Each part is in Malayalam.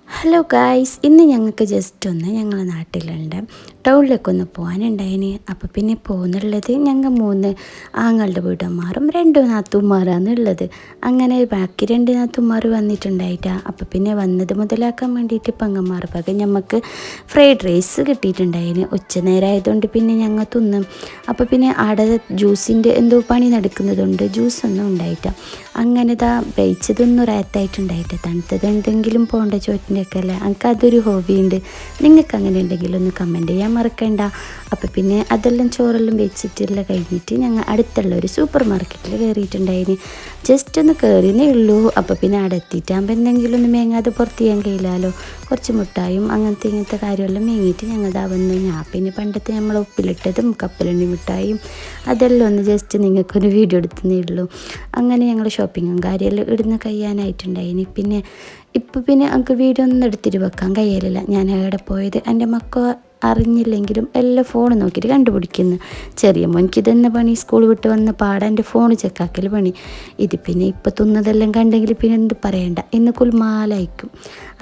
ഹലോ ഗായ്സ്, ഇന്ന് ഞങ്ങൾക്ക് ജസ്റ്റ് ഒന്ന് ഞങ്ങളെ നാട്ടിലുണ്ട് ടൗണിലേക്കൊന്ന് പോകാനുണ്ടായിന്. അപ്പോൾ പിന്നെ പോകുന്നുള്ളത് ഞങ്ങൾ 3 ആങ്ങളുടെ വീട്ടന്മാരും 2 നാത്തുമാരാണ് ഉള്ളത്. അങ്ങനെ ബാക്കി 2 നാത്തുമാർ വന്നിട്ടുണ്ടായിട്ടാ. അപ്പോൾ പിന്നെ വന്നത് മുതലാക്കാൻ വേണ്ടിയിട്ട് പെങ്ങന്മാർ പക ഞമ്മക്ക് ഫ്രൈഡ് റൈസ് കിട്ടിയിട്ടുണ്ടായിന്. ഉച്ച നേരമായതുകൊണ്ട് പിന്നെ ഞങ്ങൾ തിന്നും. അപ്പോൾ പിന്നെ ആടെ ജ്യൂസിൻ്റെ എന്തോ പണി നടക്കുന്നതുകൊണ്ട് ജ്യൂസൊന്നും ഉണ്ടായിട്ട. അങ്ങനെ വെയിച്ചതൊന്നും റാത്തായിട്ടുണ്ടായിട്ട. തണുത്തത് എന്തെങ്കിലും പോകേണ്ട ചോറ്റിൻ്റെയൊക്കെ അല്ലേ, എനിക്ക് അതൊരു ഹോബിയുണ്ട്. നിങ്ങൾക്ക് അങ്ങനെ ഉണ്ടെങ്കിൽ ഒന്ന് കമൻറ്റ് ചെയ്യാൻ മറക്കണ്ട. അപ്പോൾ പിന്നെ അതെല്ലാം ചോറെല്ലാം വെച്ചിട്ടെല്ലാം കഴിഞ്ഞിട്ട് ഞങ്ങൾ അടുത്തുള്ള ഒരു സൂപ്പർ മാർക്കറ്റിൽ കയറിയിട്ടുണ്ടായിന്. ജസ്റ്റ് ഒന്ന് കയറിയേ ഉള്ളൂ. അപ്പോൾ പിന്നെ അവിടെ എത്തിയിട്ടാകുമ്പോൾ എന്തെങ്കിലും ഒന്ന് മേങ്ങാതെ പുറത്ത് ചെയ്യാൻ കഴിയില്ലല്ലോ. കുറച്ച് മുട്ടായും ഇങ്ങനത്തെ കാര്യമെല്ലാം മേങ്ങിയിട്ട് ഞങ്ങൾ വന്നു. ഞാൻ പിന്നെ പണ്ടത്തെ നമ്മൾ ഉപ്പിലിട്ടതും കപ്പലണ്ടി മിഠായും അതെല്ലാം ഒന്ന് ജസ്റ്റ് നിങ്ങൾക്കൊരു വീഡിയോ എടുത്തതേ ഉള്ളൂ. അങ്ങനെ ഞങ്ങൾ ഷോപ്പിങ്ങും കാര്യമെല്ലാം ഇടുന്ന് കഴിയാനായിട്ടുണ്ടായിന്. ഇപ്പോൾ എനിക്ക് വീഡിയോ ഒന്നും എടുത്തിട്ട് വെക്കാൻ കഴിയലില്ല. ഞാൻ എവിടെ പോയത് എൻ്റെ മക്കൾ അറിഞ്ഞില്ലെങ്കിലും എല്ലാം ഫോൺ നോക്കിയിട്ട് കണ്ടുപിടിക്കുന്നു. ചെറിയ മോനിക്ക് ഇതെന്നെ പണി, സ്കൂൾ വിട്ട് വന്ന് പാടാൻ എൻ്റെ ഫോൺ ചെക്കാക്കൽ പണി. ഇത് പിന്നെ ഇപ്പോൾ തിന്നതെല്ലാം കണ്ടെങ്കിൽ പിന്നെ എന്ത് പറയണ്ട, ഇന്ന് കുൽമാലായിക്കും.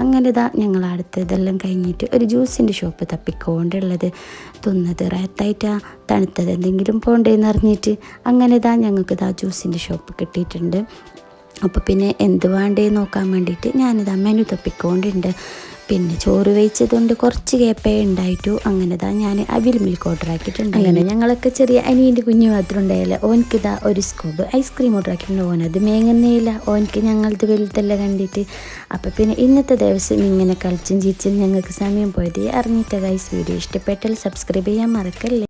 അങ്ങനെ ഞങ്ങൾ അടുത്തതെല്ലാം കഴിഞ്ഞിട്ട് ഒരു ജ്യൂസിൻ്റെ ഷോപ്പ് തപ്പിക്കൊണ്ടുള്ളത്. തിന്നത് റാത്തായിട്ടാ, തണുത്തത് എന്തെങ്കിലും പോണ്ടേന്ന് അറിഞ്ഞിട്ട് അങ്ങനെ ഞങ്ങൾക്ക് ജ്യൂസിൻ്റെ ഷോപ്പ് കിട്ടിയിട്ടുണ്ട്. അപ്പോൾ പിന്നെ എന്ത് വേണ്ടേ നോക്കാൻ വേണ്ടിയിട്ട് ഞാനിതാ മെനു തപ്പിക്കൊണ്ടുണ്ട്. പിന്നെ ചോറ് വെച്ചതുകൊണ്ട് കുറച്ച് കേപ്പേ ഉണ്ടായിട്ടു. അങ്ങനെ ഞാൻ അവിൽ മിൽക്ക് ഓർഡർ ആക്കിയിട്ടുണ്ട്. അങ്ങനെ ഞങ്ങളൊക്കെ ചെറിയ അനിയൻ്റെ കുഞ്ഞു മാത്രം ഉണ്ടായില്ല. ഓനക്ക് ഒരു സ്കൂബ് ഐസ്ക്രീം ഓർഡർ ആക്കിയിട്ടുണ്ട്. ഓനത് മേങ്ങുന്നേയില്ല, ഓനക്ക് ഞങ്ങളത് വലുതെല്ലാം കണ്ടിട്ട്. അപ്പോൾ പിന്നെ ഇന്നത്തെ ദിവസം ഇങ്ങനെ കളിച്ചും ചിരിച്ചും ഞങ്ങൾക്ക് സമയം പോയത് അറിഞ്ഞിട്ട് ഗൈസ്. വീഡിയോ ഇഷ്ടപ്പെട്ടാൽ സബ്സ്ക്രൈബ് ചെയ്യാൻ മറക്കല്ലേ.